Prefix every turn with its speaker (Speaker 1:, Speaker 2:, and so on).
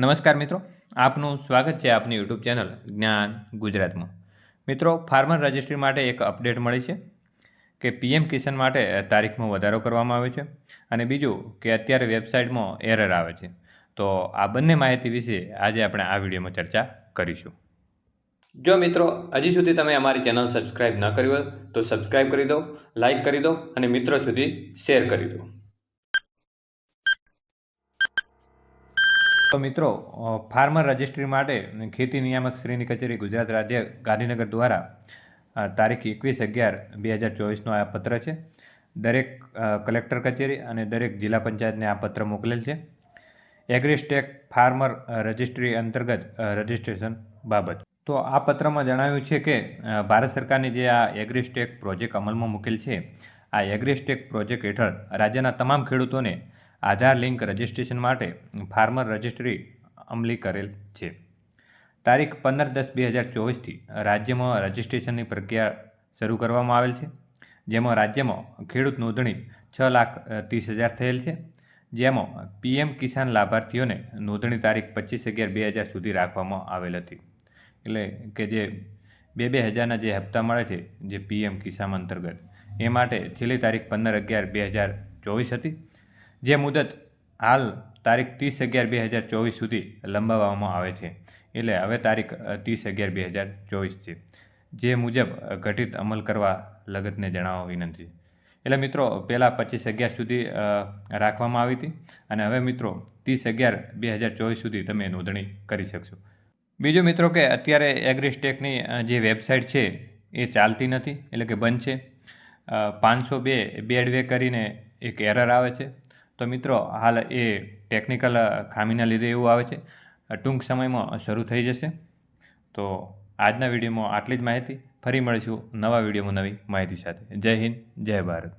Speaker 1: નમસ્કાર મિત્રો, આપનું સ્વાગત છે આપની યુટ્યુબ ચેનલ જ્ઞાન ગુજરાતમાં. મિત્રો, ફાર્મર રજિસ્ટ્રી માટે એક અપડેટ મળી છે કે પીએમ કિસાન માટે તારીખમાં વધારો કરવામાં આવ્યો છે અને બીજું કે અત્યારે વેબસાઇટમાં એરર આવે છે. તો આ બંને માહિતી વિશે આજે આપણે આ વિડીયોમાં ચર્ચા કરીશું. જો મિત્રો હજી સુધી તમે અમારી ચેનલ સબસ્ક્રાઇબ ન કરી હોય તો સબસ્ક્રાઇબ કરી દો, લાઇક કરી દો અને મિત્રો સુધી શેર કરી દો. તો મિત્રો, ફાર્મર રજિસ્ટ્રી માટે ખેતી નિયામક શ્રીની કચેરી ગુજરાત રાજ્ય ગાંધીનગર દ્વારા તારીખ 21/11/2024 આ પત્ર છે. દરેક કલેક્ટર કચેરી અને દરેક જિલ્લા પંચાયતને આ પત્ર મોકલેલ છે એગ્રીસ્ટેક ફાર્મર રજિસ્ટ્રી અંતર્ગત રજિસ્ટ્રેશન બાબત. તો આ પત્રમાં જણાવ્યું છે કે ભારત સરકારની જે આ એગ્રીસ્ટેક પ્રોજેક્ટ અમલમાં મૂકેલ છે, આ એગ્રીસ્ટેક પ્રોજેક્ટ હેઠળ રાજ્યના તમામ ખેડૂતોને આધાર લિંક રજિસ્ટ્રેશન માટે ફાર્મર રજિસ્ટ્રી અમલી કરેલ છે. તારીખ 15/10/2024થી રાજ્યમાં રજિસ્ટ્રેશનની પ્રક્રિયા શરૂ કરવામાં આવેલ છે, જેમાં રાજ્યમાં ખેડૂત નોંધણી 6,30,000 થયેલ છે, જેમાં પીએમ કિસાન લાભાર્થીઓને નોંધણી તારીખ 25/11/2000 સુધી રાખવામાં આવેલ હતી. એટલે કે જે 2,000ના જે હપ્તા મળે છે જે પીએમ કિસાન અંતર્ગત, એ માટે છેલ્લી તારીખ 15/11/2024 હતી, જે મુદત હાલ તારીખ 30/11/2024 સુધી લંબાવવામાં આવે છે. એટલે હવે તારીખ 30/11/2024 છે, જે મુજબ ઘટિત અમલ કરવા લગતને જણાવવા વિનંતી. એટલે મિત્રો, પહેલાં 25/11 સુધી રાખવામાં આવી હતી અને હવે મિત્રો 30/11/2024 સુધી તમે નોંધણી કરી શકશો. બીજું મિત્રો કે અત્યારે એગ્રીસ્ટેકની જે વેબસાઇટ છે એ ચાલતી નથી, એટલે કે બંધ છે. 502 બેડવે કરીને એક એરર આવે છે. તો મિત્રો, હાલ એ ટેકનિકલ ખામીના લીધે એવું આવે છે. ટૂંક સમયમાં શરૂ થઈ જશે. તો આજના વિડીયોમાં આટલી જ માહિતી. ફરી મળીશું નવા વિડીયોમાં નવી માહિતી સાથે. જય હિન્દ, જય ભારત.